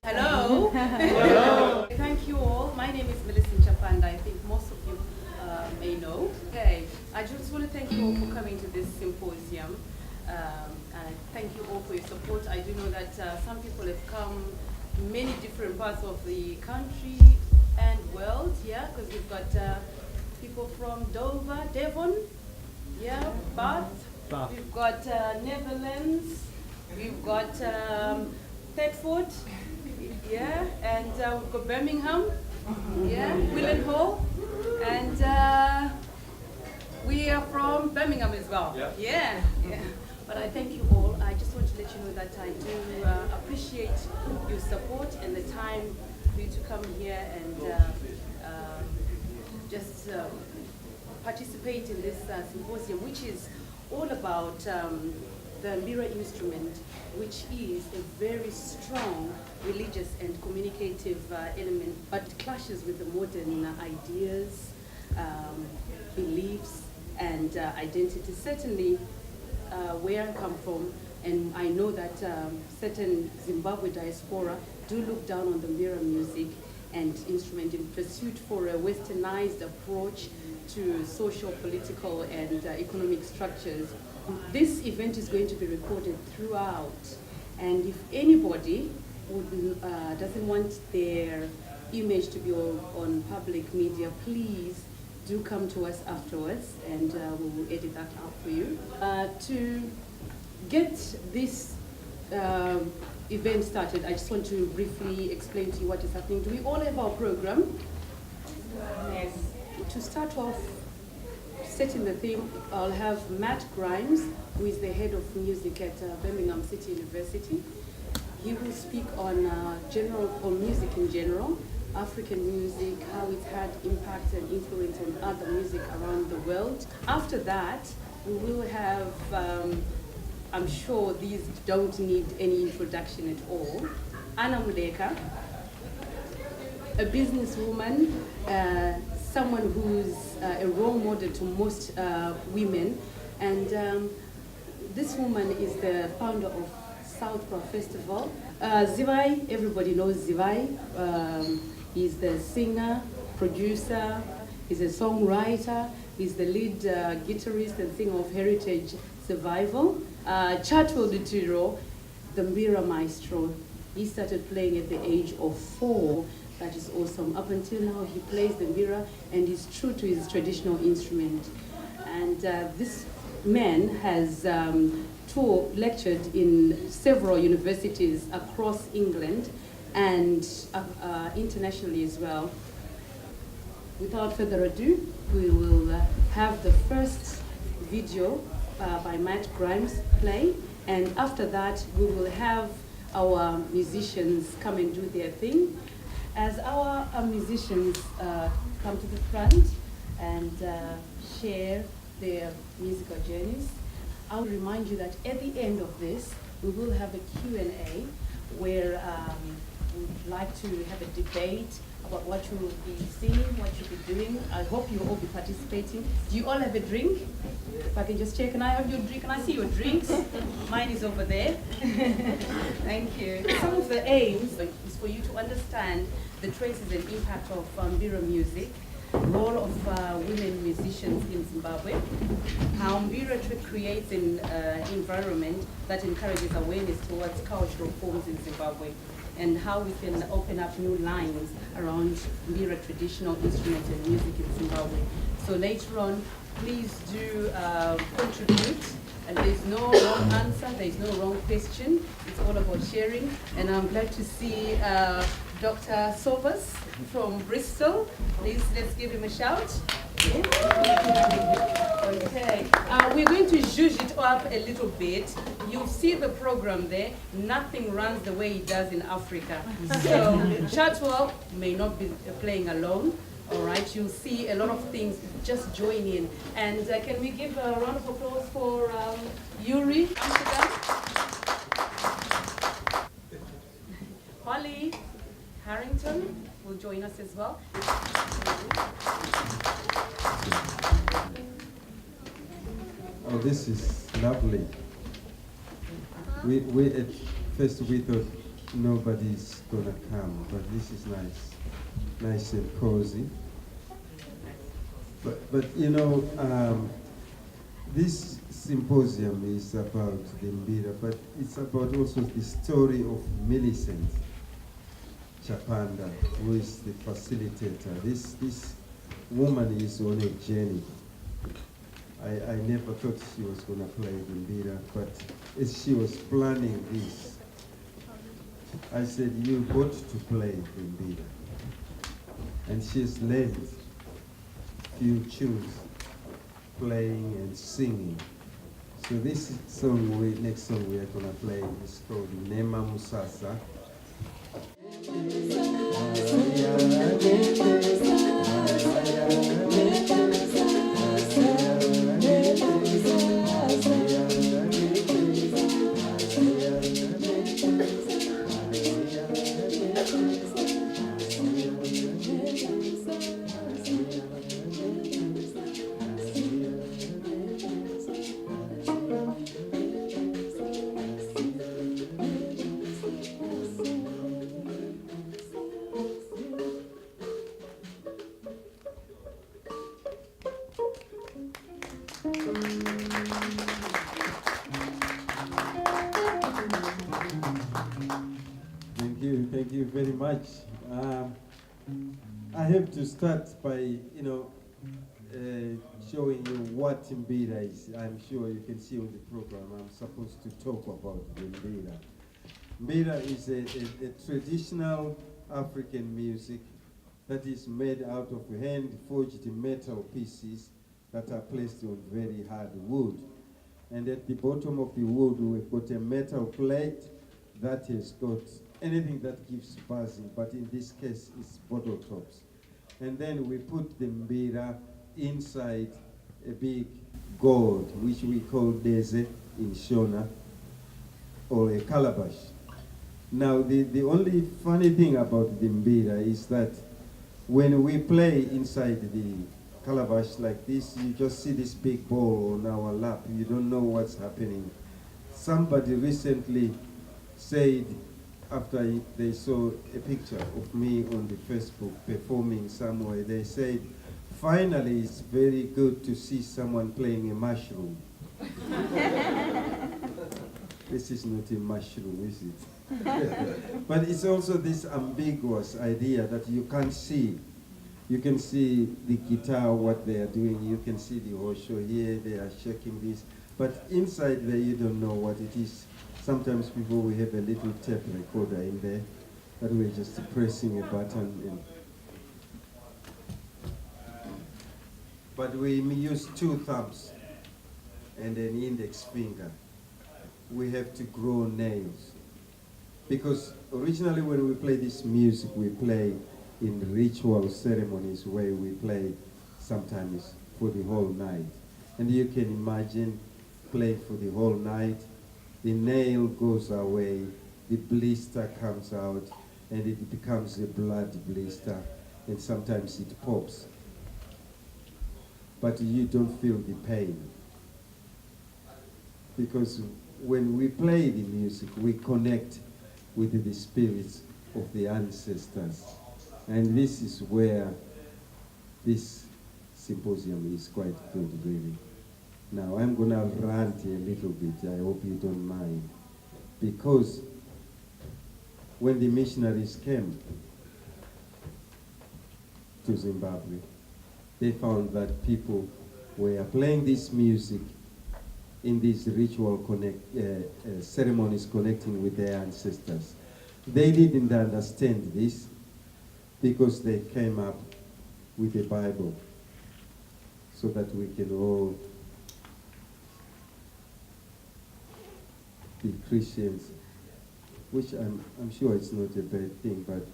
Hello. Hello. Thank you all. My name is Millicent Chapanda. I think most of you may know. Okay. I just want to thank you all for coming to this symposium. And thank you all for your support. I do know that some people have come many different parts of the country and world. Yeah, because we've got people from Dover, Devon. Yeah, Bath. We've got Netherlands. We've got Thetford. Yeah, and we've got Birmingham, yeah, Willenhall, and we are from Birmingham as well. Yeah. But I thank you all. I just want to let you know that I do appreciate your support and the time for you to come here and just participate in this symposium, which is all about the Mbira instrument, which is a very strong religious and communicative element, but clashes with the modern ideas, beliefs, and identity. Certainly, where I come from, and I know that certain Zimbabwe diaspora do look down on the Mbira music and instrument in pursuit for a westernized approach to social, political, and economic structures. This event is going to be recorded throughout, and if anybody doesn't want their image to be on public media, please do come to us afterwards, and we will edit that out for you. To get this event started, I just want to briefly explain to you what is happening. Do we all have our program? Yes. To start off, setting the theme, I'll have Matt Grimes, who is the head of music at Birmingham City University. He will speak on music in general, African music, how it's had impact and influence on other music around the world. After that, we will have, I'm sure these don't need any introduction at all, Anna Mudeka, a businesswoman, someone who's a role model to most women, and this woman is the founder of Southpaw Festival. Zivai, everybody knows Zivai. He's the singer, producer, he's a songwriter, he's the lead guitarist and singer of Heritage Survival. Chatwell Ditiro, the Mbira maestro. He started playing at the age of 4. That is awesome. Up until now, he plays the Mbira and is true to his traditional instrument. And this man has lectured in several universities across England and internationally as well. Without further ado, we will have the first video by Matt Grimes play, and after that, we will have our musicians come and do their thing. As our musicians come to the front and share their musical journeys, I'll remind you that at the end of this, we will have a Q&A where we'd like to have a debate about what you will be singing, what you'll be doing. I hope you'll all be participating. Do you all have a drink? If I can just check, can I have your drink? Can I see your drinks? Mine is over there. Thank you. Some of the aims is for you to understand the traces and impact of Mbira music, role of women musicians in Zimbabwe, how Mbira creates an environment that encourages awareness towards cultural forms in Zimbabwe, and how we can open up new lines around Mbira traditional instruments and music in Zimbabwe. So later on, please do contribute, and there's no wrong answer, there's no wrong question. It's all about sharing, and I'm glad to see Dr. Sovas from Bristol. Please, let's give him a shout. Okay, we're going to zhuzh it up a little bit. You'll see the program there. Nothing runs the way it does in Africa. So Chatwell may not be playing alone. All right, you'll see a lot of things. Just join in. And can we give a round of applause for Yuri Amsterdam? Holly Harrington will join us as well. Oh, this is lovely. We at first we thought nobody's gonna come, but this is nice, nice and cozy. But you know, this symposium is about the Mbira, but it's about also the story of Millicent Chapanda, who is the facilitator. This woman is on a journey. I never thought she was going to play the Mbira, but as she was planning this, I said, you got to play the Mbira. And she's learned few tunes, playing and singing. So this song, next song we are going to play is called Nema Musasa. Thank you very much. I have to start by, showing you what Mbira is. I'm sure you can see on the program I'm supposed to talk about the Mbira. Mbira is a traditional African music that is made out of hand-forged metal pieces that are placed on very hard wood. And at the bottom of the wood, we've got a metal plate that has got anything that gives buzzing, but in this case, it's bottle tops. And then we put the Mbira inside a big gourd, which we call deze in Shona, or a calabash. Now, the only funny thing about the Mbira is that when we play inside the calabash like this, you just see this big ball on our lap. You don't know what's happening. Somebody recently said, after they saw a picture of me on the Facebook performing somewhere, they said, finally it's very good to see someone playing a mushroom. This is not a mushroom, is it? But it's also this ambiguous idea that you can't see. You can see the guitar, what they are doing. You can see the hosho here, they are shaking this. But inside there, you don't know what it is. Sometimes people, we have a little tape recorder in there that we're just pressing a button in. But we use 2 thumbs and an index finger. We have to grow nails. Because originally when we play this music, we play in ritual ceremonies where we play sometimes for the whole night. And you can imagine playing for the whole night. The nail goes away, the blister comes out, and it becomes a blood blister, and sometimes it pops. But you don't feel the pain. Because when we play the music, we connect with the spirits of the ancestors. And this is where this symposium is quite good, really. Now, I'm going to rant a little bit. I hope you don't mind. Because when the missionaries came to Zimbabwe, they found that people were playing this music in these ritual ceremonies connecting with their ancestors. They didn't understand this because they came up with the Bible so that we can all be Christians, which I'm sure it's not a bad thing, but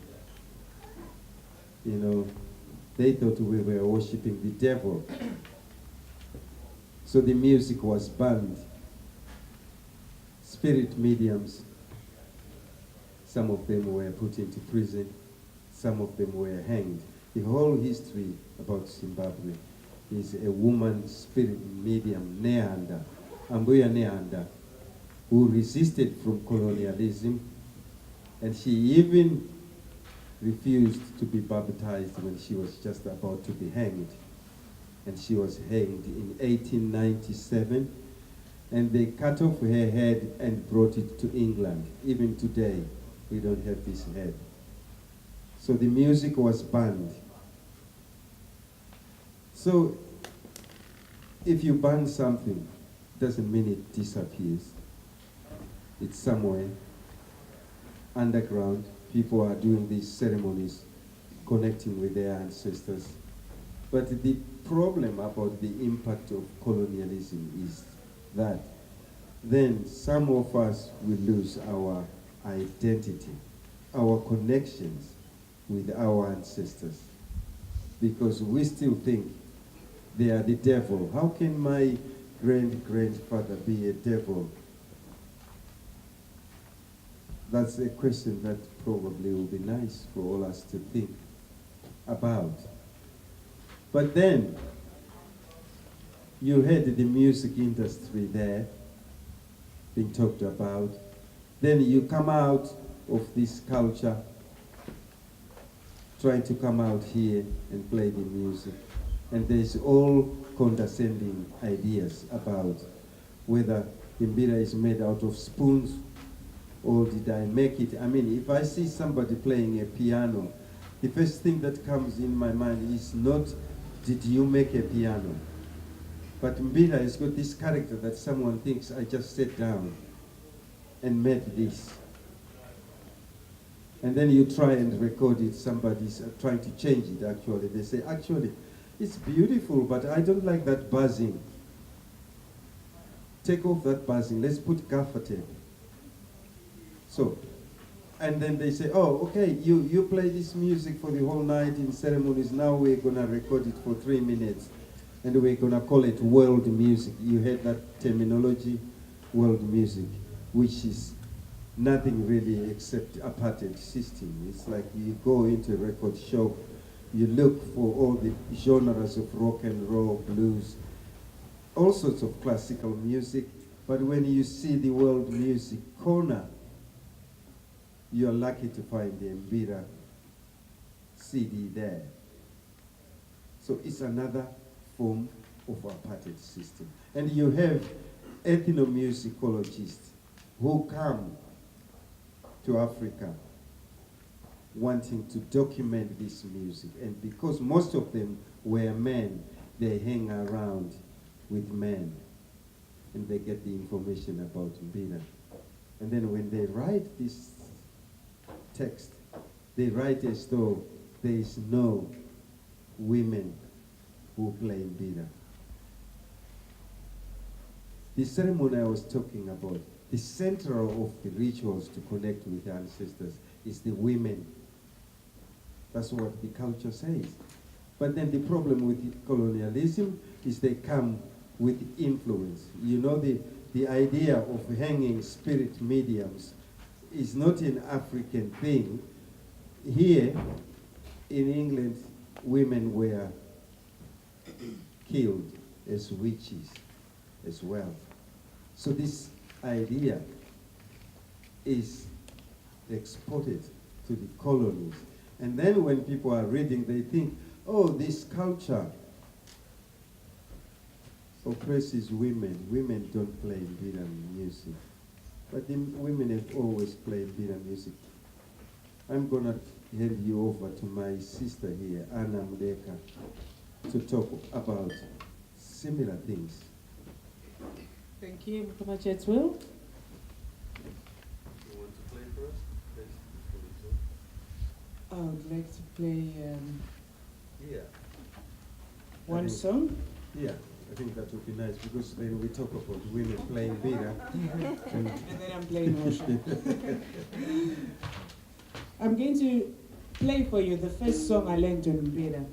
they thought we were worshiping the devil. So the music was banned. Spirit mediums, some of them were put into prison, some of them were hanged. The whole history about Zimbabwe is a woman spirit medium, Ambuya Neanda, who resisted from colonialism And she even refused to be baptized when she was just about to be hanged. And she was hanged in 1897. And they cut off her head and brought it to England. Even today, we don't have this head. So the music was banned. So if you ban something, doesn't mean it disappears. It's somewhere underground. People are doing these ceremonies, connecting with their ancestors. But the problem about the impact of colonialism is that then some of us will lose our identity, our connections with our ancestors, because we still think they are the devil. How can my great-grandfather be a devil? That's a question that probably will be nice for all us to think about. But then, you had the music industry there being talked about. Then you come out of this culture, trying to come out here and play the music. And there's all condescending ideas about whether Mbira is made out of spoons or did I make it. I mean, if I see somebody playing a piano, the first thing that comes in my mind is not, did you make a piano? But Mbira has got this character that someone thinks, I just sat down and made this. And then you try and record it, somebody's trying to change it actually. They say, actually, it's beautiful, but I don't like that buzzing. Take off that buzzing, let's put gaffer tape. So, and then they say, oh, okay, you play this music for the whole night in ceremonies, now we're gonna record it for 3 minutes, and we're gonna call it world music. You heard that terminology, world music, which is nothing really except apartheid system. It's like you go into a record shop, you look for all the genres of rock and roll, blues, all sorts of classical music, but when you see the world music corner, you're lucky to find the Mbira CD there. So it's another form of apartheid system. And you have ethnomusicologists who come to Africa wanting to document this music. And because most of them were men, they hang around with men and they get the information about Mbira. And then when they write this text, they write as though there is no women who play Mbira. The ceremony I was talking about, the center of the rituals to connect with the ancestors is the women. That's what the culture says. But then the problem with colonialism is they come with influence. You know, the idea of hanging spirit mediums is not an African thing. Here in England, women were killed as witches as well. So this idea is exported to the colonies. And then when people are reading, they think, oh, this culture oppresses women. Women don't play Mbira music. But the women have always played Mbira music. I'm going to hand you over to my sister here, Anna Mdeka, to talk about similar things. Thank you, Mr. Will. You want to play for us? I would like to play Yeah. one song. Yeah, I think that would be nice because then we talk about women playing Mbira. And then I'm playing Osho. I'm going to play for you the first song I learned on Mbira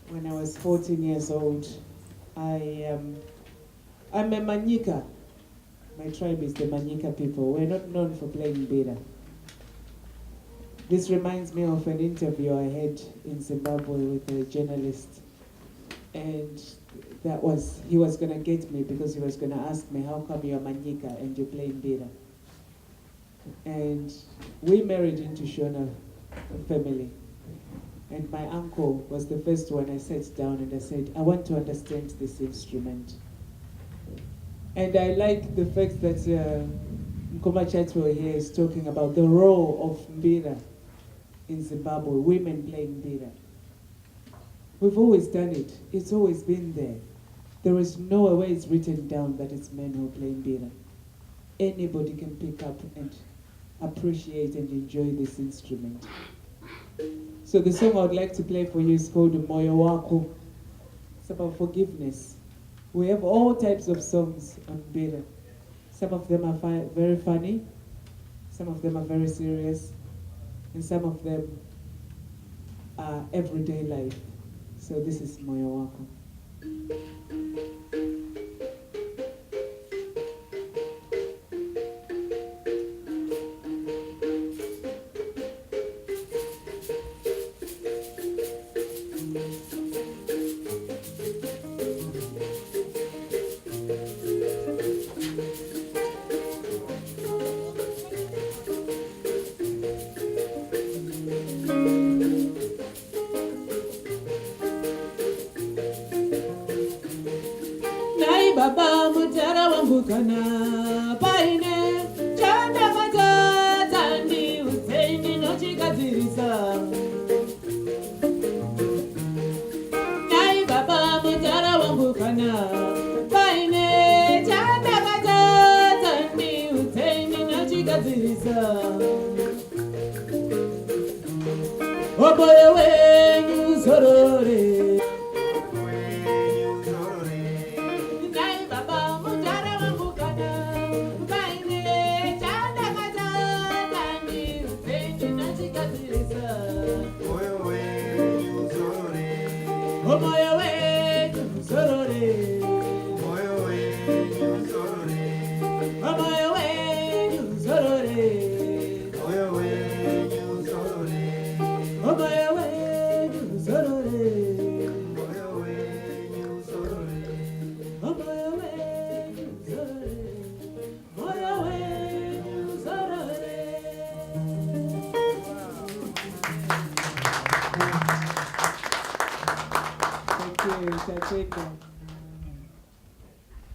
when I was 14 years old. I'm a Manyika. My tribe is the Manyika people. We're not known for playing Mbira. This reminds me of an interview I had in Zimbabwe with a journalist. And he was going to get me because he was going to ask me, how come you're Manyika and you play Mbira? And we married into Shona family. And my uncle was the first one. I sat down and I said, I want to understand this instrument. And I like the fact that Nkoma Chatwa here is talking about the role of Mbira in Zimbabwe, women playing Mbira. We've always done it. It's always been there. There is nowhere where it's written down that it's men who play Mbira. Anybody can pick up and appreciate and enjoy this instrument. So the song I would like to play for you is called Moyo Wako. It's about forgiveness. We have all types of songs on Mbira. Some of them are very funny, some of them are very serious, and some of them are everyday life. So this is Moyo Wako. Baba mutara wangu kana paine chanda matata ndi useini nochikadzirisa Nai baba mutara wangu kana paine chanda matata ndi useini nochikadzirisa Oboye wenyu sorore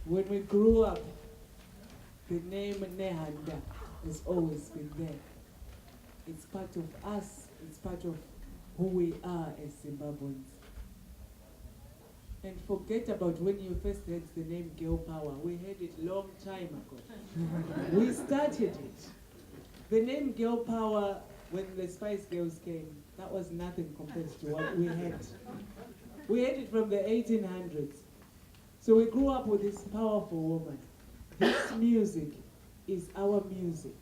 When we grew up, the name Nehanda has always been there. It's part of us, it's part of who we are as Zimbabweans. And forget about when you first heard the name Girl Power. We heard it long time ago. We started it. The name Girl Power, when the Spice Girls came, that was nothing compared to what we had. We had it from the 1800s. So we grew up with this powerful woman. This music is our music.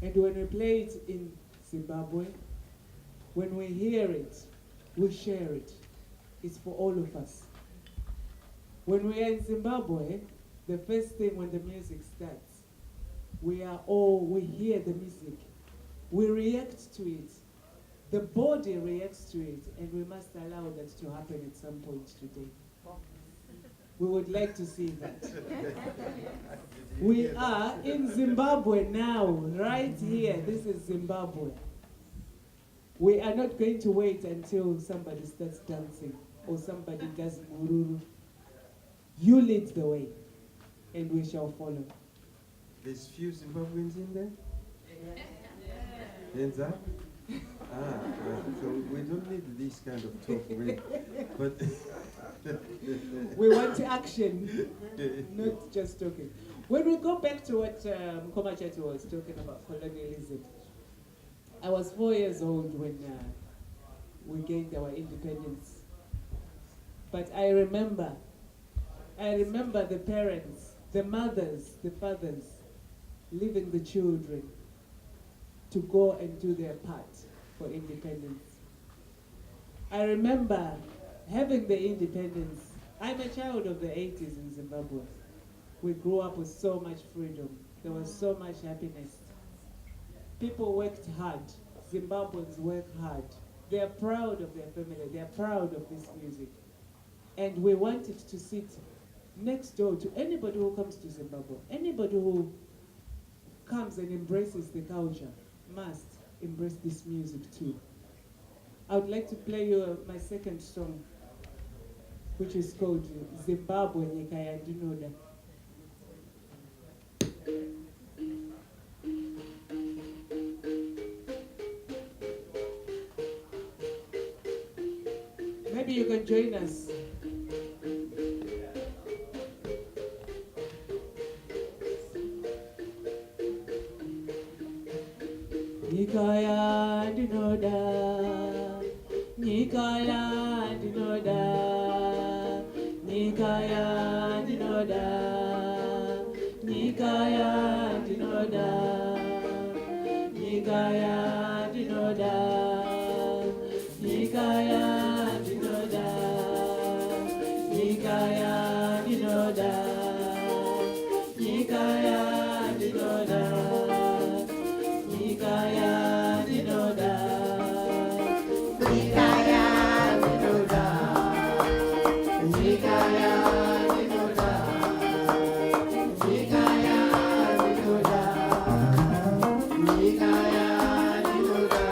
And when we play it in Zimbabwe, when we hear it, we share it. It's for all of us. When we are in Zimbabwe, the first thing when the music starts, we hear the music. We react to it. The body reacts to it, and we must allow that to happen at some point today. We would like to see that. We are in Zimbabwe now, right here. This is Zimbabwe. We are not going to wait until somebody starts dancing or somebody does mururu. You lead the way, and we shall follow. There's few Zimbabweans in there? Hands up? So we don't need this kind of talk, but we want action, not just talking. When we go back to what Nkoma Chatwa was talking about, colonialism, I was 4 years old when we gained our independence. But I remember the parents, the mothers, the fathers, leaving the children to go and do their part for independence. I remember having the independence. I'm a child of the 80s in Zimbabwe. We grew up with so much freedom. There was so much happiness. People worked hard. Zimbabweans work hard. They are proud of their family. They are proud of this music. And we wanted to sit next door to anybody who comes to Zimbabwe, anybody who comes and embraces the culture must embrace this music too. I would like to play you my second song, which is called Zimbabwe Nyika Yandinoda. Maybe you can join us. Nyika Yandinoda, Nyika Yandinoda, Nyika Yandinoda, Nyika Yandinoda, Nyika Yandinoda, Nyika Yandinoda, Nyika Yandinoda, Nyika Yandinoda, Nyika Yandinoda, Nyika Yandinoda, Nyika Yandinoda, Nyika Yandinoda, Nyika Yandinoda, Nyika Yandinoda,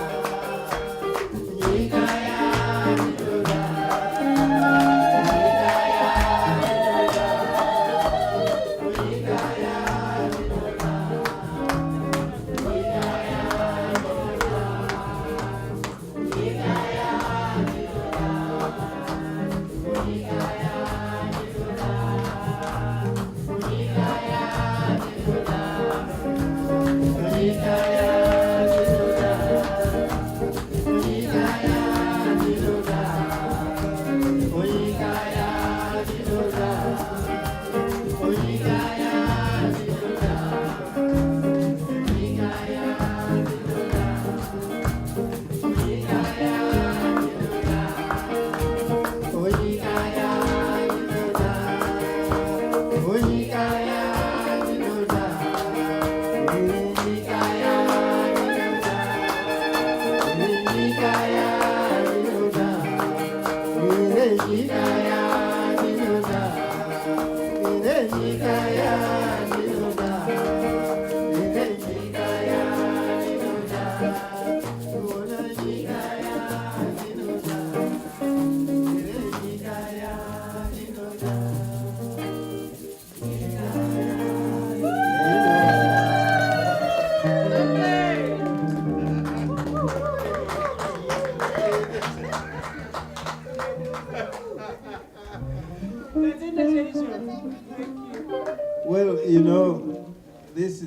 Well, you know, this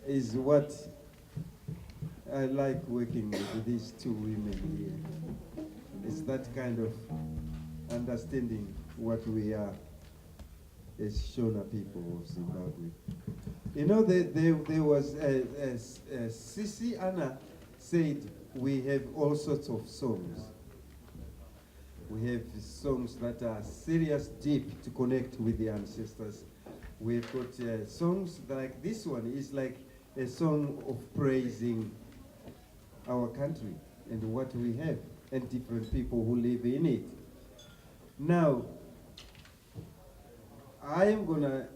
is what I like working with these two women here. It's that kind of understanding what we are as Shona people of Zimbabwe. You know, there was, Sisi Anna said, we have all sorts of songs. We have songs that are serious, deep, to connect with the ancestors. We've got songs like this one is like a song of praising our country and what we have and different people who live in it. Now, I am gonna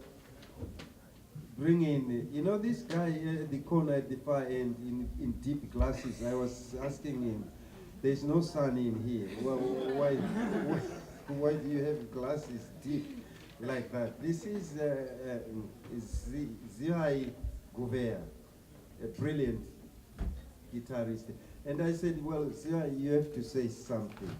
bring in, you know, this guy at the corner at the far end in deep glasses. I was asking him, there's no sun in here. Well, why do you have glasses deep like that? This is Ziai Govea, a brilliant guitarist. And I said, well, Ziai, you have to say something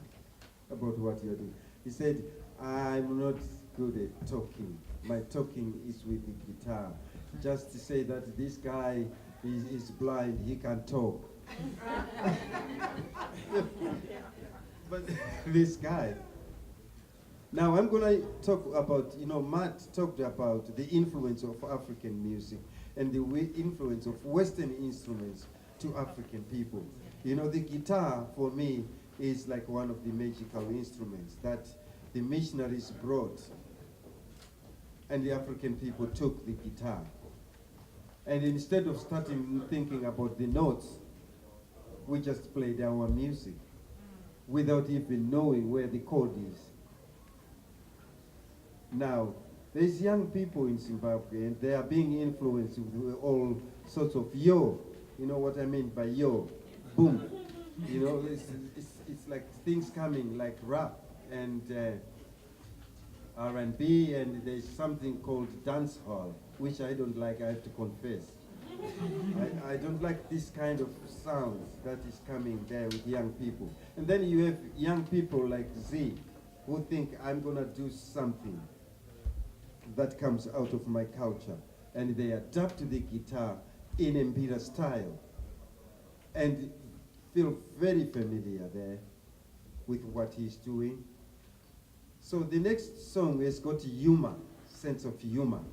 about what you're doing. He said, I'm not good at talking. My talking is with the guitar. Just to say that this guy is blind, he can talk. But this guy. Now I'm going to talk about, you know, Matt talked about the influence of African music and the influence of Western instruments to African people. You know, the guitar for me is like one of the magical instruments that the missionaries brought and the African people took the guitar. And instead of starting thinking about the notes, we just played our music without even knowing where the chord is. Now, There's young people in Zimbabwe, and they are being influenced with all sorts of yo. You know what I mean by yo? Boom. You know, it's like things coming like rap and R&B, and there's something called dance hall, which I don't like, I have to confess. I don't like this kind of sound that is coming there with young people. And then you have young people like Z, who think I'm gonna do something that comes out of my culture. And they adapt the guitar in Mbira style and feel very familiar there with what he's doing. So the next song has got humor, sense of humor.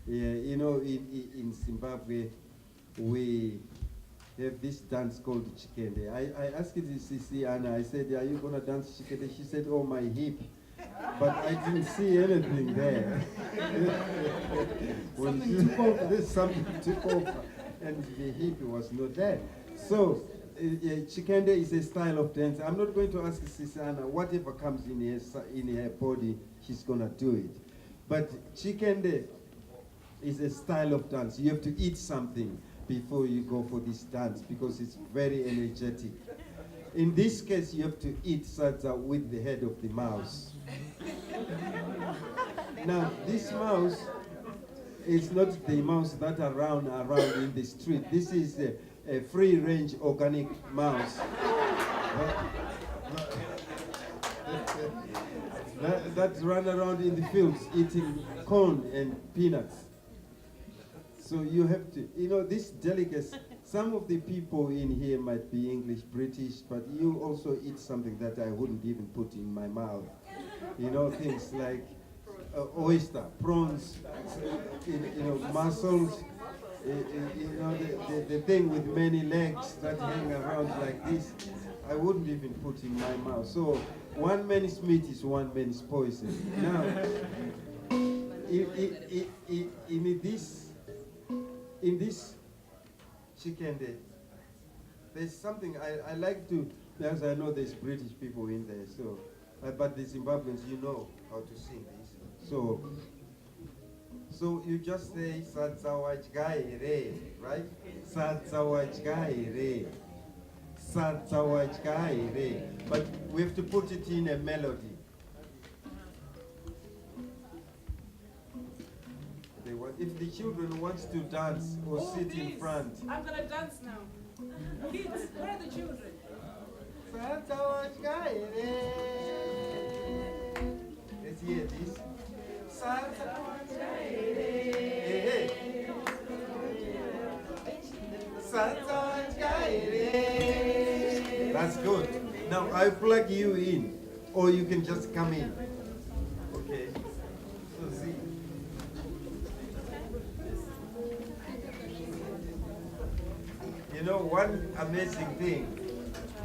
You know, in Zimbabwe, we have this dance called Chikende. I asked Sisi Anna, I said, are you gonna dance Chikende? She said, oh, my hip. But I didn't see anything there. Something took over, and the hip was not there. So, Chikende is a style of dance. I'm not going to ask Sisana, whatever comes in her body, she's gonna do it. But Chikende is a style of dance. You have to eat something before you go for this dance because it's very energetic. In this case, you have to eat salsa with the head of the mouse. Now, this mouse is not the mouse that are around in the street. This is a free-range organic mouse that run around in the fields eating corn and peanuts. So you have to, you know, this delicacy, some of the people in here might be English, British, but you also eat something that I wouldn't even put in my mouth. You know, things like oyster, prawns, you know, mussels, you know, the thing with many legs that hang around like this, I wouldn't even put in my mouth. So one man's meat is one man's poison. Now, in this Chikende, there's something I like to, because I know there's British people in there, so, but the Zimbabweans, you know how to sing this. So you just say, Satsawajgaire, right? Satsawajgaire. Satsawajgaire. But we have to put it in a melody. If the children want to dance or sit in front. I'm gonna dance now. Kids, where are the children? Let's hear this. That's good. Now I'll plug you in, or you can just come in. Okay. So see. You know, one amazing thing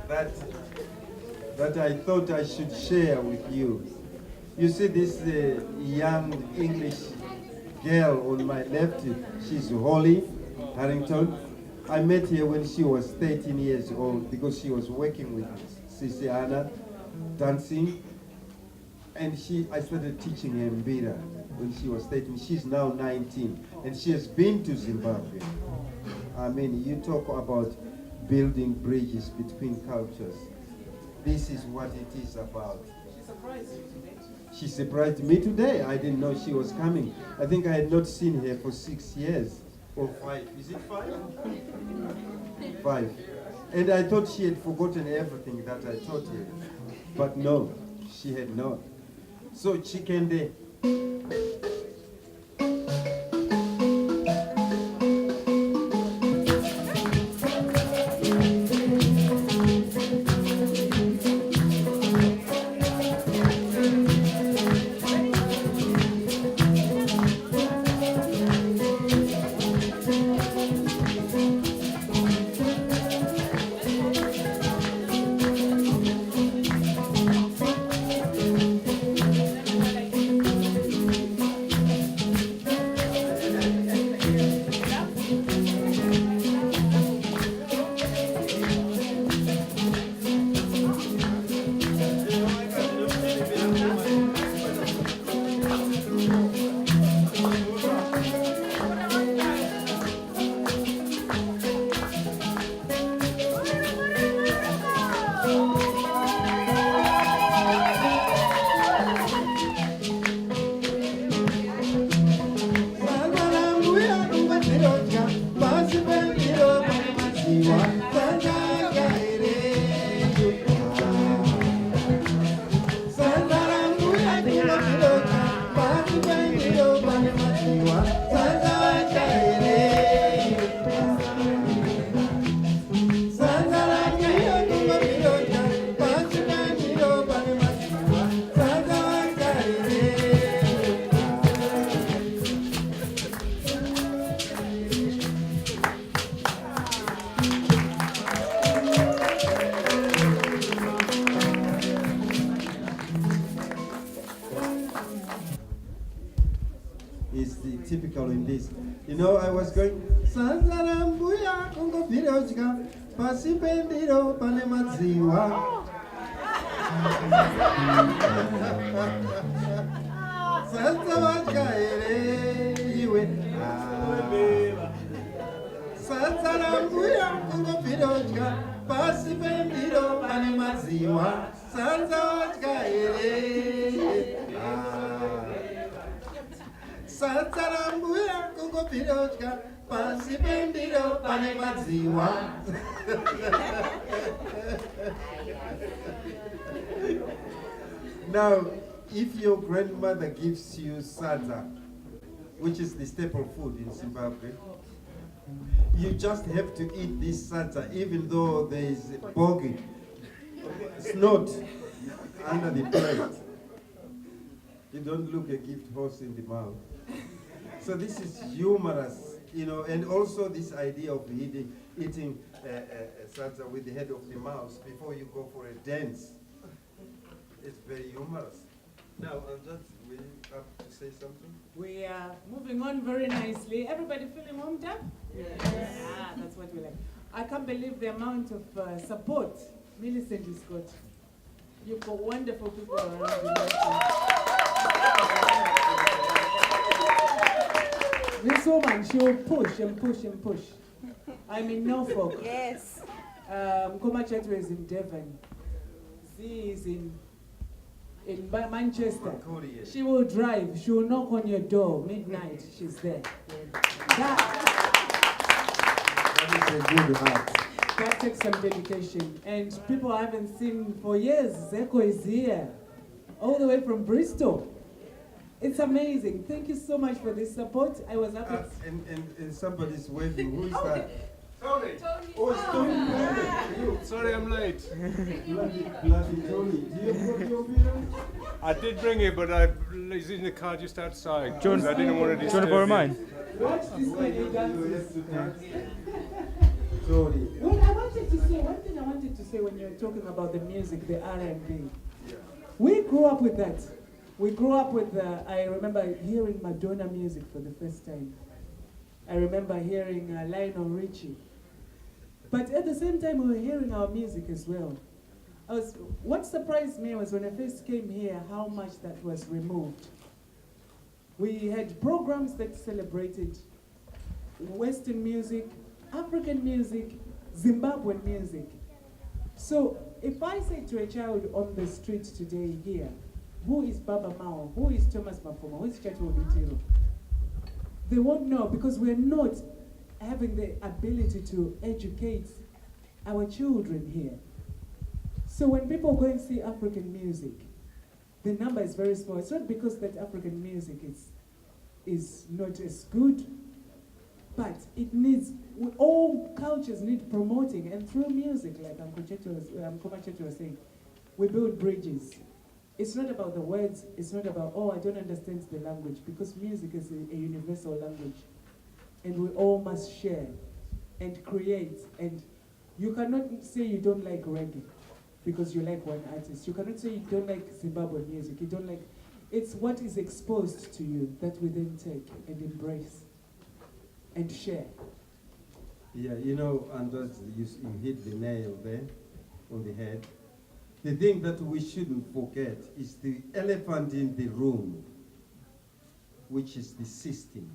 that I thought I should share with you. You see this young English girl on my left, she's Holly Harrington. I met her when she was 13 years old because she was working with Sisi Anna, dancing. And I started teaching her Mbira when she was 13. She's now 19, and she has been to Zimbabwe. I mean, you talk about building bridges between cultures. This is what it is about. She surprised you today. She surprised me today. I didn't know she was coming. I think I had not seen her for 6 years or 5. Is it 5? 5. And I thought she had forgotten everything that I taught her. But no, she had not. So Chikende. Pasipendiro pane madziwa. Sadza wadya here iwe. Sadza rambuya kungobvirodya pasipendiro pane madziwa. Sadza wadya here. Sadza rambuya kungobvirodya pasipendiro pane madziwa. Now, if your grandmother gives you sadza, which is the staple food in Zimbabwe, you just have to eat this sadza, even though there is boggy snot under the plate. You don't look a gift horse in the mouth. So this is humorous, you know, and also this idea of eating sadza with the head of the mouse before you go for a dance. It's very humorous. Now, we have to say something? We are moving on very nicely. Everybody feeling warmed up? Yes. Ah, that's what we like. I can't believe the amount of support Millicent has got. You've got wonderful people around you. This woman, she will push and push and push. I'm in Norfolk. Yes. Nkoma Chetwe is in Devon. Z is in Manchester. She will drive. She will knock on your door midnight. She's there. That is a good heart. That takes some dedication. And people I haven't seen for years. Zeko is here, all the way from Bristol. It's amazing. Thank you so much for this support. I was happy. And somebody's waving. Who is that? Tony. Oh, it's Tony. You. Sorry, I'm late. Bloody Tony. Do you have your Mbira? I did bring it, but he's in the car just outside. John, I didn't want to disturb do you want to borrow him. mine? Watch this Why way. you have to dance? Sorry. Well, I wanted to say, one thing I wanted to say when you're talking about the music, the R&B. We grew up with that. We grew up with, I remember hearing Madonna music for the first time. I remember hearing Lionel Richie. But at the same time, we were hearing our music as well. What surprised me was when I first came here, how much that was removed. We had programs that celebrated Western music, African music, Zimbabwean music. So if I say to a child on the street today here, who is Baba Mao, who is Thomas Mapoma, who is Chato Bitiro, they won't know because we're not having the ability to educate our children here. So when people go and see African music, the number is very small. It's not because that African music is not as good, but it needs, all cultures need promoting, and through music, like Nkoma Chetu was saying, we build bridges. It's not about the words, it's not about, oh, I don't understand the language, because music is a universal language. And we all must share and create. And you cannot say you don't like reggae because you like one artist. You cannot say you don't like Zimbabwe music. You don't like, it's what is exposed to you that we then take and embrace and share. Yeah, you know, and you hit the nail there on the head. The thing that we shouldn't forget is the elephant in the room, which is the system.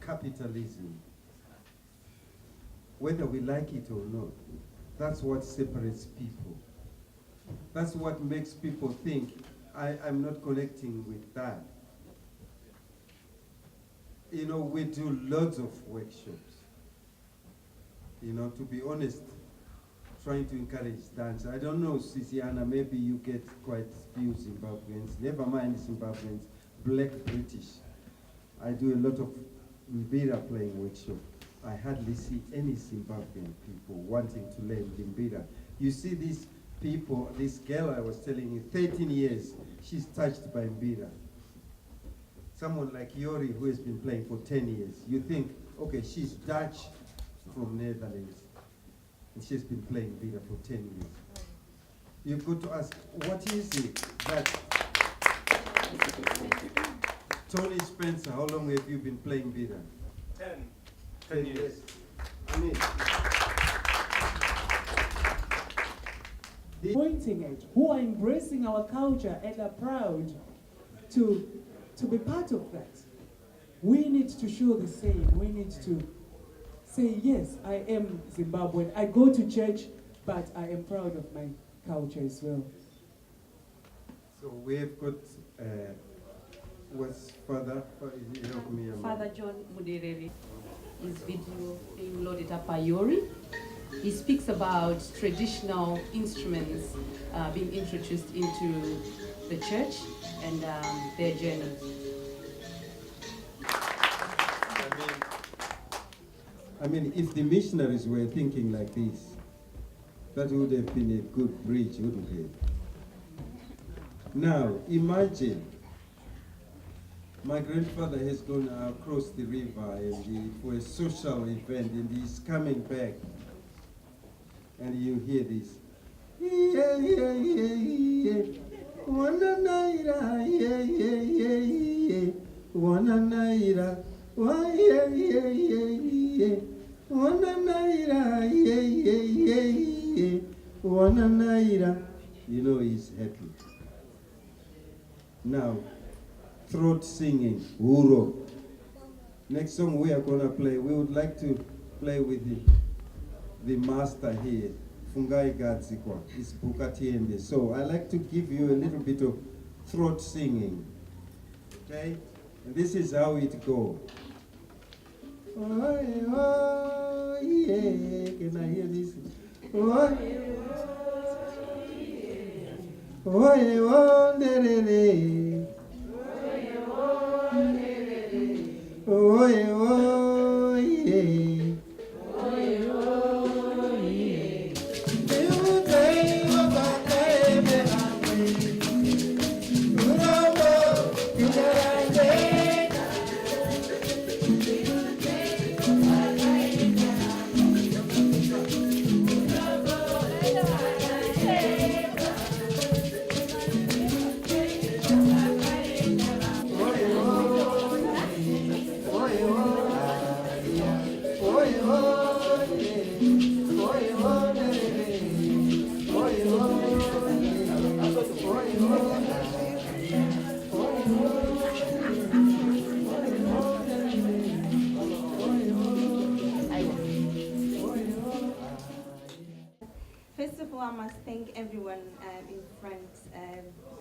Capitalism. Whether we like it or not, that's what separates people. That's what makes people think, I'm not connecting with that. You know, we do lots of workshops. You know, to be honest, trying to encourage dance. I don't know, Sisiana, maybe you get quite few Zimbabweans, never mind Zimbabweans, black British. I do a lot of Mbira playing workshop. I hardly see any Zimbabwean people wanting to learn the Mbira. You see these people, this girl I was telling you, 13 years, she's touched by Mbira. Someone like Yori who has been playing for 10 years, you think, okay, she's Dutch from Netherlands, and she's been playing Mbira for 10 years. You've got to ask, what is it that... Tony Spencer, how long have you been playing Mbira? 10 years. I mean, pointing at, who are embracing our culture and are proud to be part of that. We need to show the same. We need to say, yes, I am Zimbabwean. I go to church, but I am proud of my culture as well. So we have got, what's Father? Help me. Father John Mudereri, his video being loaded up by Yori. He speaks about traditional instruments being introduced into the church and their journey. I mean, if the missionaries were thinking like this, that would have been a good bridge, wouldn't it? Now, imagine, my grandfather has gone across the river and for a social event, and he's coming back, and you hear this. Yeah, yeah, yeah, yeah. Wana naira, yeah, yeah, yeah, yeah. Wana naira, wa, yeah, yeah, yeah, yeah. Wana naira, yeah, yeah, yeah, yeah. Wana naira. You know he's happy. Now, throat singing, Uro. Next song we are gonna play, we would like to play with the master here, Fungai Gadzikwa, is Bukatiende. So I'd like to give you a little bit of throat singing, okay? And this is how it goes. Oh, oh, yeah, can I hear this? Oh, oh, oh, derere. Oh, oh, yeah. First of all, I must thank everyone in front.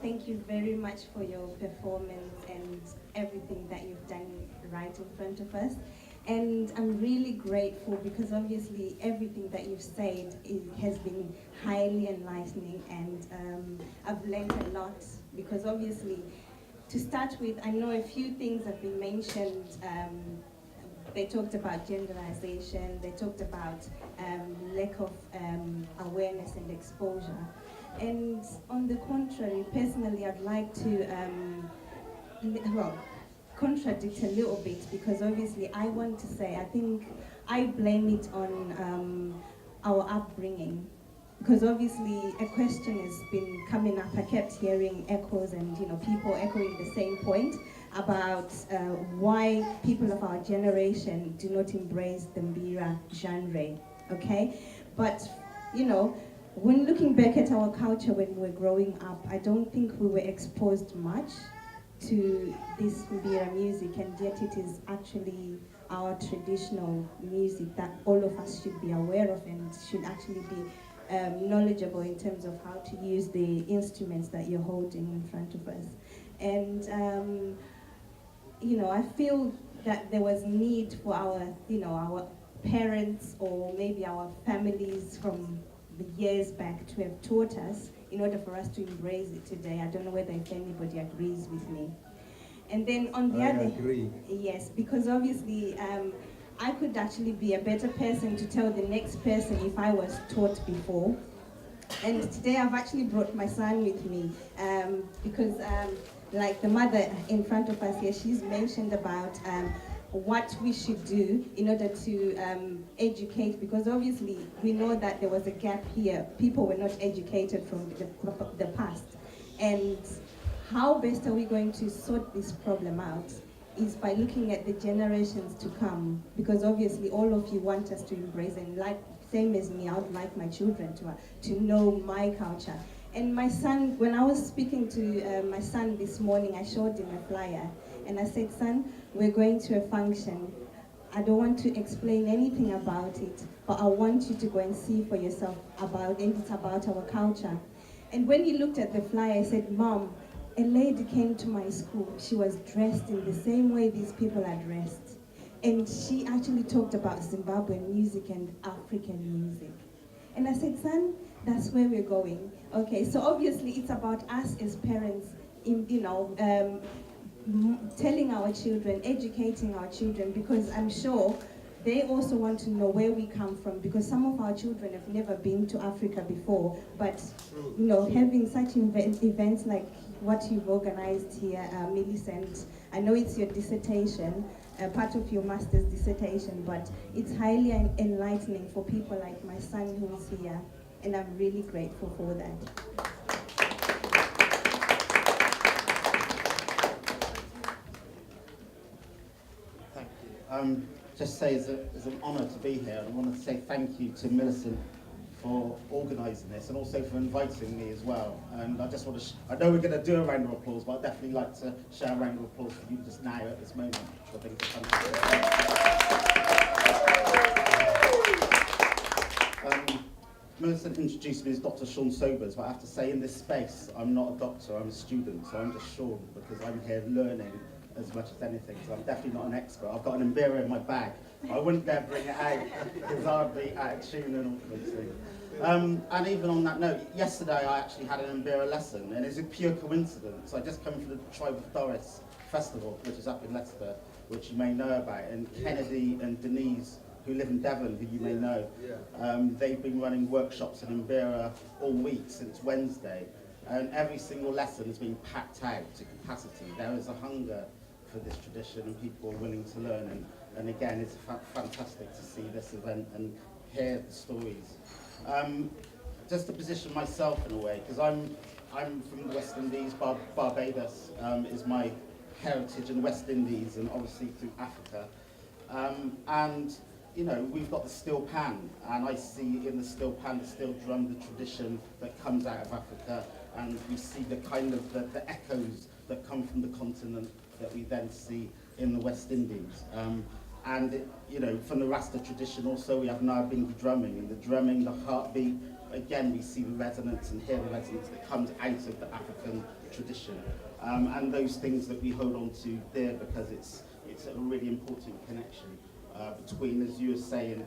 Thank you very much for your performance and everything that you've done right in front of us. And I'm really grateful because obviously everything that you've said has been highly enlightening, and I've learned a lot because obviously, to start with, I know a few things have been mentioned. They talked about genderization, they talked about lack of awareness and exposure. And on the contrary, personally, I'd like to, contradict a little bit, because obviously I want to say, I think I blame it on our upbringing. Because obviously a question has been coming up, I kept hearing echoes and people echoing the same point about why people of our generation do not embrace the Mbira genre, okay? But, when looking back at our culture when we were growing up, I don't think we were exposed much to this Mbira music, and yet it is actually our traditional music that all of us should be aware of and should actually be knowledgeable in terms of how to use the instruments that you're holding in front of us. And I feel that there was need for our parents or maybe our families from the years back to have taught us in order for us to embrace it today. I don't know whether if anybody agrees with me. And then on the other, agree. Yes, because obviously I could actually be a better person to tell the next person if I was taught before. And today I've actually brought my son with me because like the mother in front of us here, she's mentioned about what we should do in order to educate, because obviously we know that there was a gap here. People were not educated from the past. And how best are we going to sort this problem out is by looking at the generations to come, because obviously all of you want us to embrace, and like same as me, I would like my children to know my culture. And my son, when I was speaking to my son this morning, I showed him a flyer, and I said, son, we're going to a function. I don't want to explain anything about it, but I want you to go and see for yourself and it's about our culture. And when he looked at the flyer, I said, Mom, a lady came to my school. She was dressed in the same way these people are dressed. And she actually talked about Zimbabwean music and African music. And I said, son, that's where we're going. Okay, so obviously it's about us as parents, telling our children, educating our children, because I'm sure they also want to know where we come from, because some of our children have never been to Africa before. But having such events like what you've organized here, Millicent, I know it's your dissertation, part of your master's dissertation, but it's highly enlightening for people like my son who's here, and I'm really grateful for that. Just say it's an honour to be here, and I want to say thank you to Millicent for organising this and also for inviting me as well. And I just want to, I know we're going to do a round of applause, but I'd definitely like to share a round of applause for you just now at this moment, which I think is fantastic. Millicent introduced me as Dr. Sean Sobers, but I have to say in this space, I'm not a doctor, I'm a student, so I'm just Sean because I'm here learning as much as anything, so I'm definitely not an expert. I've got an Mbira in my bag. I wouldn't dare bring it out because I'd be out of tune and all those things. And even on that note, yesterday I actually had an Mbira lesson, and it's a pure coincidence. I just come from the Tribe of Doris Festival, which is up in Leicester, which you may know about, and Kennedy and Denise, who live in Devon, who you may know, they've been running workshops in Mbira all week since Wednesday, and every single lesson has been packed out to capacity. There is a hunger for this tradition, and people are willing to learn. And again, it's fantastic to see this event and hear the stories. Just to position myself in a way, because I'm from the West Indies. Barbados is my heritage in the West Indies, and obviously through Africa. And we've got the steel pan, and I see in the steel pan, the steel drum, the tradition that comes out of Africa, and we see the kind of the echoes that come from the continent that we then see in the West Indies. From the Rasta tradition also, we have Narbingi drumming, and the drumming, the heartbeat, again, we see the resonance and hear the resonance that comes out of the African tradition. And those things that we hold on to there, because it's a really important connection between, as you were saying,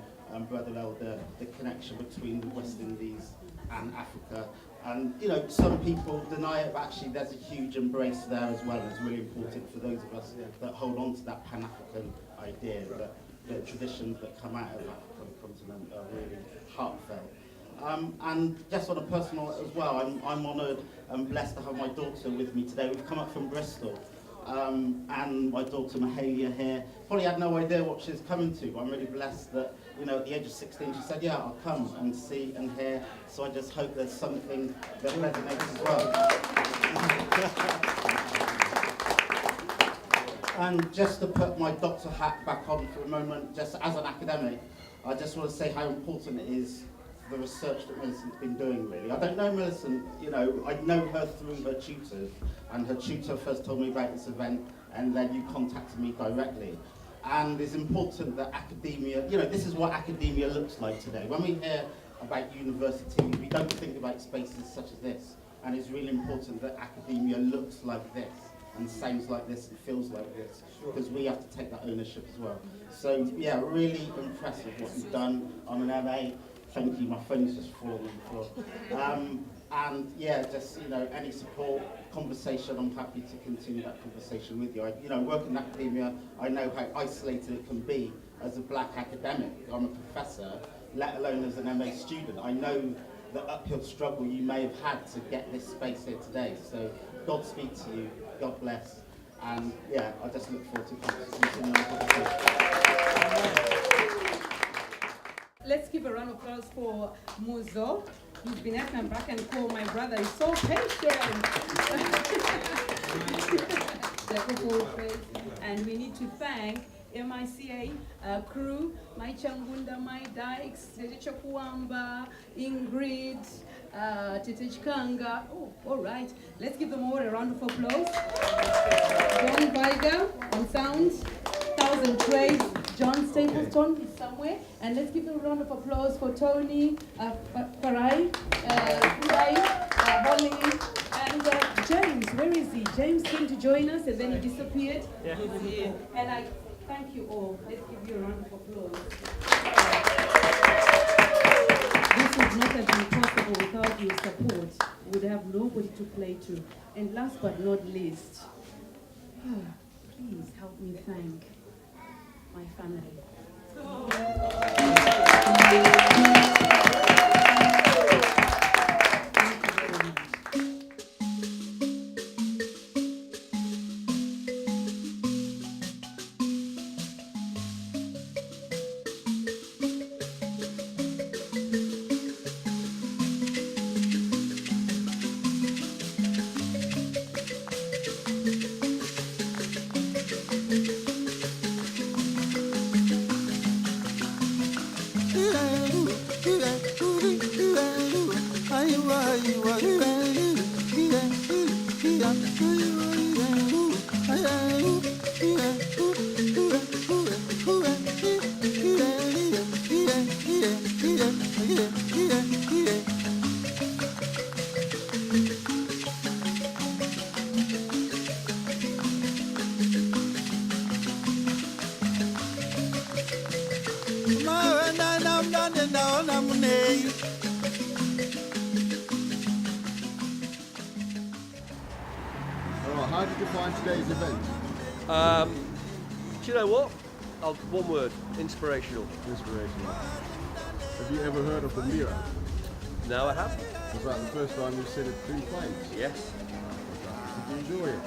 Brother Elder, the connection between the West Indies and Africa. And some people deny it, but actually there's a huge embrace there as well. It's really important for those of us that hold on to that Pan-African idea, that the traditions that come out of the African continent are really heartfelt. And just on a personal as well, I'm honoured and blessed to have my daughter with me today. We've come up from Bristol, and my daughter Mahalia here probably had no idea what she's coming to, but I'm really blessed that at the age of 16 she said, yeah, I'll come and see and hear. So I just hope there's something that resonates as well. And just to put my doctor hat back on for a moment, just as an academic, I just want to say how important it is the research that Millicent's been doing, really. I don't know Millicent, I know her through her tutors, and her tutor first told me about this event, and then you contacted me directly. And it's important that academia, this is what academia looks like today. When we hear about universities, we don't think about spaces such as this, and it's really important that academia looks like this, and sounds like this, and feels like this, because we have to take that ownership as well. So yeah, really impressive what you've done on an MA. Thank you, my phone's just fallen on the floor. And yeah, just, any support, conversation, I'm happy to continue that conversation with you. I work in academia, I know how isolated it can be as a black academic. I'm a professor, let alone as an MA student. I know the uphill struggle you may have had to get this space here today. So Godspeed to you, God bless. And yeah, I just look forward to continuing the conversation. Let's give a round of applause for Muzo. He's been at my back and call. My brother is so patient. And we need to thank MICA crew, my Changunda, my Dykes, Tete Chokuamba, Ingrid, Tete Chikanga. Oh, all right. Let's give them all a round of applause. John Viger on sound, Thousand Trade, John Stapleton is somewhere. And let's give them a round of applause for Tony, Farai, Holly, and James. Where is he? James came to join us and then he disappeared. Yeah. He's here. And I thank you all. Let's give you a round of applause. This would not have been possible without your support. We would have nobody to play to. And last but not least, please help me thank my family. How did you find today's event? Do you know what? One word, inspirational. Inspirational. Have you ever heard of the Mbira? No, I haven't. Was that the first time you've seen it through flames? Yes. Did you enjoy it?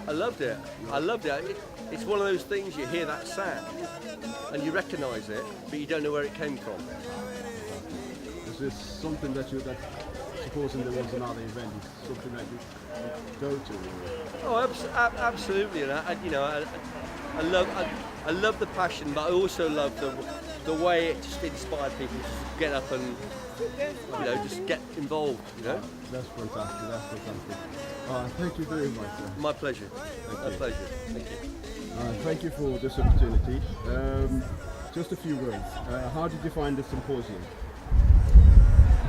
I loved it. I loved it. It's one of those things, you hear that sound and you recognise it, but you don't know where it came from. Is this something that supposing there was another event, is something that you go to? Oh, absolutely. And I love the passion, but I also love the way it just inspired people to get up and just get involved. That's fantastic. That's fantastic. Thank you very much, sir. My pleasure. Thank you. Pleasure. Thank you. Thank you for this opportunity. Just a few words. How did you find the symposium?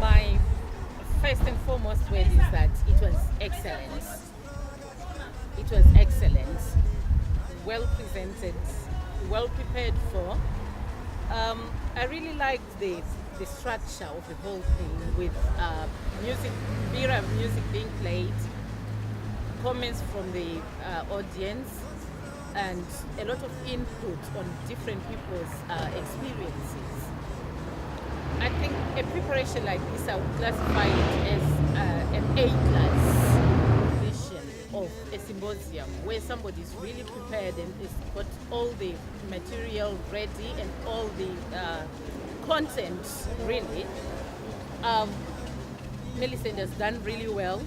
My first and foremost word is that it was excellent. It was excellent, well presented, well prepared for. I really liked the structure of the whole thing with Mbira music being played, comments from the audience, and a lot of input on different people's experiences. I think a preparation like this, I would classify it as an A-class edition of a symposium where somebody's really prepared and has got all the material ready and all the content really. Millicent has done really well.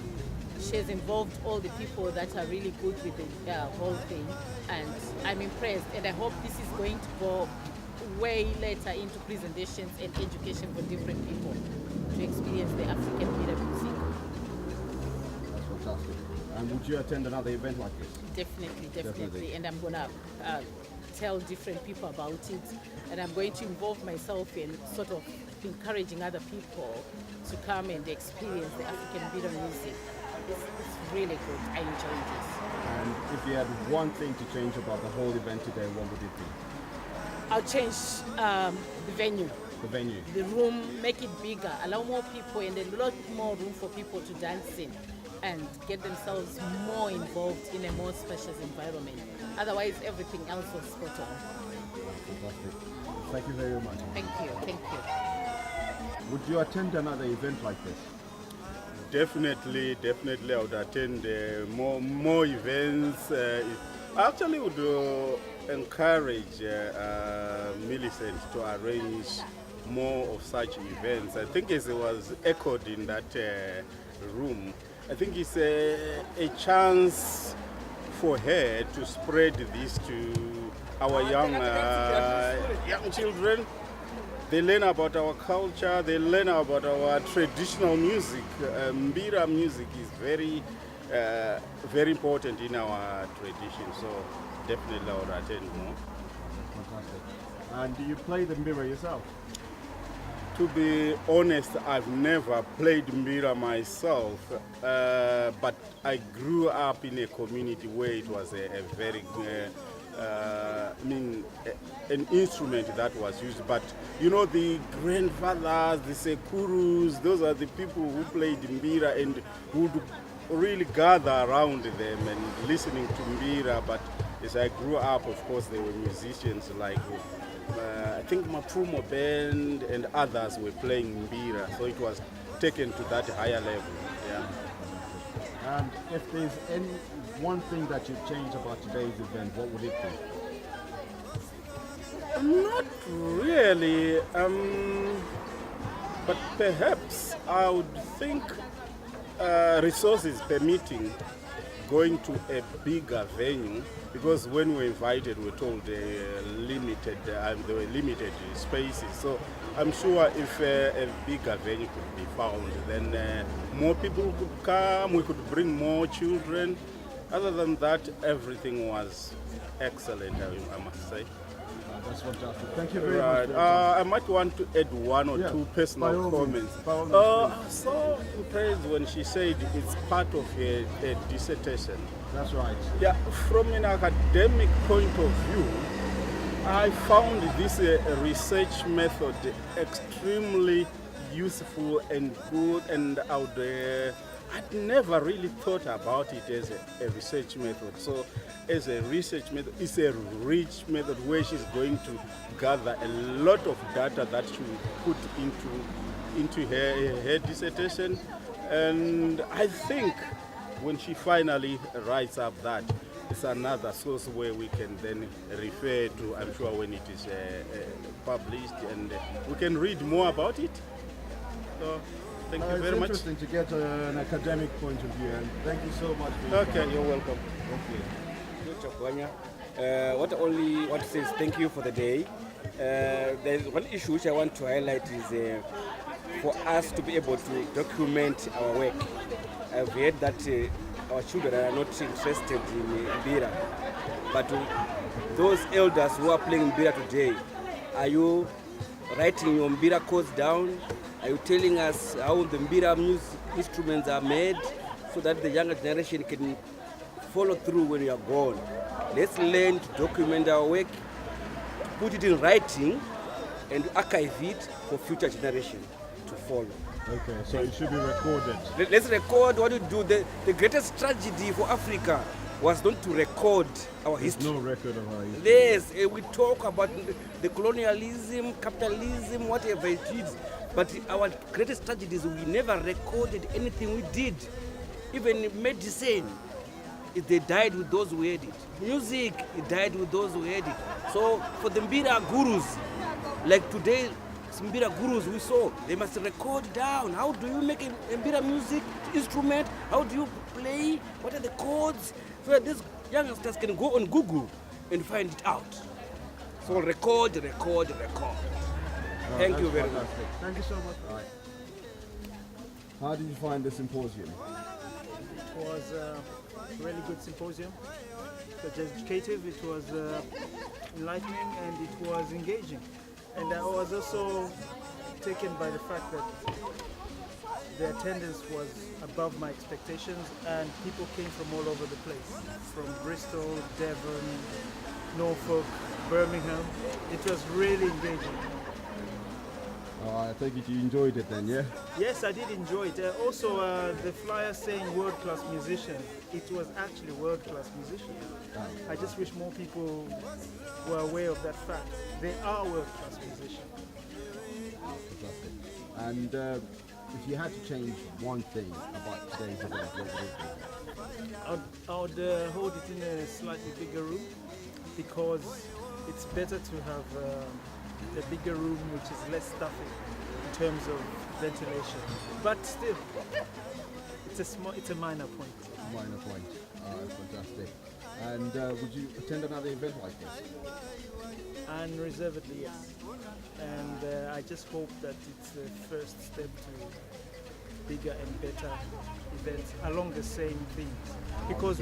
She has involved all the people that are really good with the whole thing, and I'm impressed, and I hope this is going to go way later into presentations and education for different people to experience the African Mbira music. That's fantastic. And would you attend another event like this? Definitely. And I'm going to tell different people about it, and I'm going to involve myself in sort of encouraging other people to come and experience the African Mbira music. It's really good. I enjoyed it. And if you had one thing to change about the whole event today, what would it be? I'll change the venue. The venue? The room, make it bigger, allow more people and a lot more room for people to dance in and get themselves more involved in a more spacious environment. Otherwise, everything else was spot on. Fantastic. Thank you very much. Thank you. Would you attend another event like this? Definitely I would attend more events. I actually would encourage Millicent to arrange more of such events. I think as it was echoed in that room, I think it's a chance for her to spread this to our young children. They learn about our culture, they learn about our traditional music. Mbira music is very important in our tradition, so definitely I would attend more. Fantastic. And do you play the Mbira yourself? To be honest, I've never played Mbira myself, but I grew up in a community where it was a very an instrument that was used. But you know, the grandfathers, the sekurus, those are the people who played Mbira and would really gather around them and listening to Mbira. But as I grew up, of course, there were musicians like I think Mapfumo Band and others were playing Mbira, so it was taken to that higher level. Yeah. And if there's any one thing that you'd change about today's event, what would it be? Not really, but perhaps I would think resources permitting, going to a bigger venue, because when we were invited we were told there were limited spaces. So I'm sure if a bigger venue could be found, then more people could come, we could bring more children. Other than that, everything was excellent, I must say. That's fantastic. Thank you very much. I might want to add one or two personal comments. I was so impressed when she said it's part of a dissertation. That's right. Yeah, from an academic point of view, I found this research method extremely useful and good, and I'd never really thought about it as a research method. So as a research method, it's a rich method where she's going to gather a lot of data that she will put into her dissertation. And I think when she finally writes up that, it's another source where we can then refer to, I'm sure, when it is published, and we can read more about it. So thank you very much. It's interesting to get an academic point of view, and thank you so much for your Okay, you're welcome. Thank you. What I want to say is thank you for the day. There's one issue which I want to highlight is for us to be able to document our work. I've heard that our children are not interested in Mbira, but those elders who are playing Mbira today, are you writing your Mbira codes down? Are you telling us how the Mbira music instruments are made so that the younger generation can follow through when you are gone? Let's learn to document our work, put it in writing, and archive it for future generations to follow. Okay, so it should be recorded. Let's record what we do. The greatest tragedy for Africa was not to record our history. There's no record of our history. Yes, we talk about the colonialism, capitalism, whatever it is. But our greatest tragedy is we never recorded anything we did. Even medicine, they died with those who had it. Music, it died with those who had it. So for the Mbira gurus, like today, Mbira gurus we saw, they must record down. How do you make a Mbira music instrument? How do you play? What are the chords? So that these youngsters can go on Google and find it out. So record. Thank you very much. Thank you so much. All right. How did you find the symposium? It was a really good symposium. It was educative, it was enlightening, and it was engaging. And I was also taken by the fact that the attendance was above my expectations, and people came from all over the place, from Bristol, Devon, Norfolk, Birmingham. It was really engaging. I take it you enjoyed it then, yeah? Yes, I did enjoy it. Also, the flyer saying world-class musician, it was actually world-class musicians. I just wish more people were aware of that fact. They are world-class musicians. Fantastic. And if you had to change one thing about today's event, what would it be? I would hold it in a slightly bigger room, because it's better to have a bigger room which is less stuffy in terms of ventilation. But still, it's a minor point. Minor point. Fantastic. And would you attend another event like this? Unreservedly, yes. And I just hope that it's the first step to bigger and better events along the same themes, because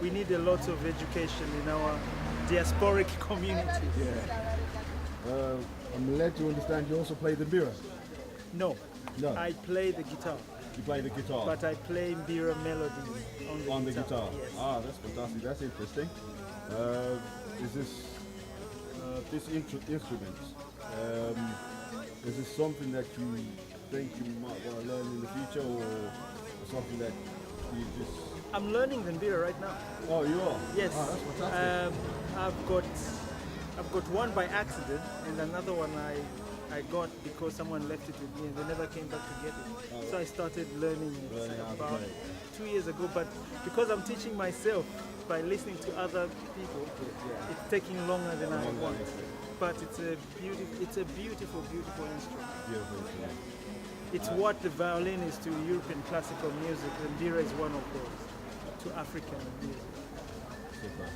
we need a lot of education in our diasporic community. Yeah. I'm led to understand you also play the Mbira. No. No. I play the guitar. You play the guitar? But I play Mbira melodies on the guitar. Yes. Ah, that's fantastic. That's interesting. Is this instrument? Is this something that you think you might want to learn in the future, or something that you just? I'm learning the Mbira right now. Oh, you are? Yes. Ah, that's fantastic. I've got one by accident, and another one I got because someone left it with me and they never came back to get it. So I started learning about 2 years ago, but because I'm teaching myself by listening to other people, it's taking longer than I want. But it's a beautiful instrument. Beautiful instrument. It's what the violin is to European classical music, and Mbira is one of those to African music. Super.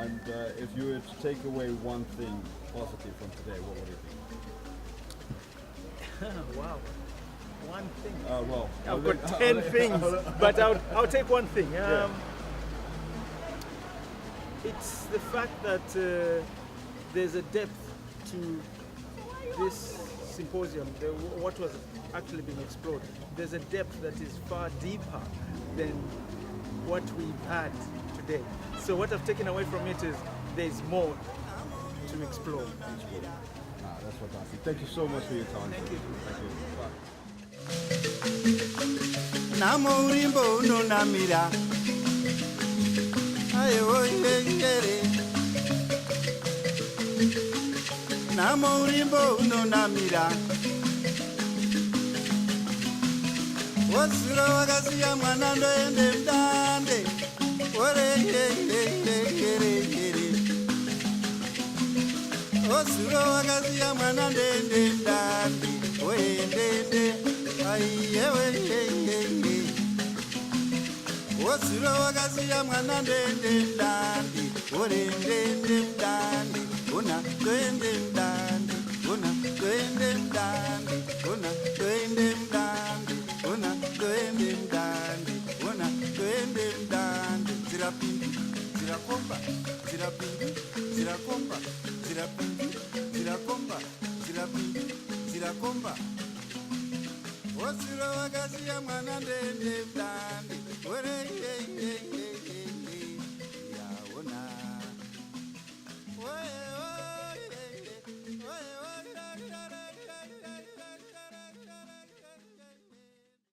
And if you were to take away one thing positive from today, what would it be? Wow, one thing. Well, I've got 10 things, but I'll take one thing. It's the fact that there's a depth to this symposium, what was actually being explored. There's a depth that is far deeper than what we've had today. So what I've taken away from it is there's more to explore. That's fantastic. Thank you so much for your time. Thank you. Thank you. Bye. Namo urimbo unonamira ayo yengere Namo urimbo unonamira Wasuro wakasiya mwana ndoende mdande Ore yere Osuro wakasiya mwana ndende mdande Oendende aiyewe Osuro wakasiya mwana ndende mdande Orendende mdande Una doende mdande Una doende mdande Una doende mdande Una doende mdande Una doende mdande Zirapindi, zirakomba, zirapindi, zirakomba, zirapindi, zirakomba, zirapindi, zirakomba. Osuro wakasiya mwana ndende mdande Ore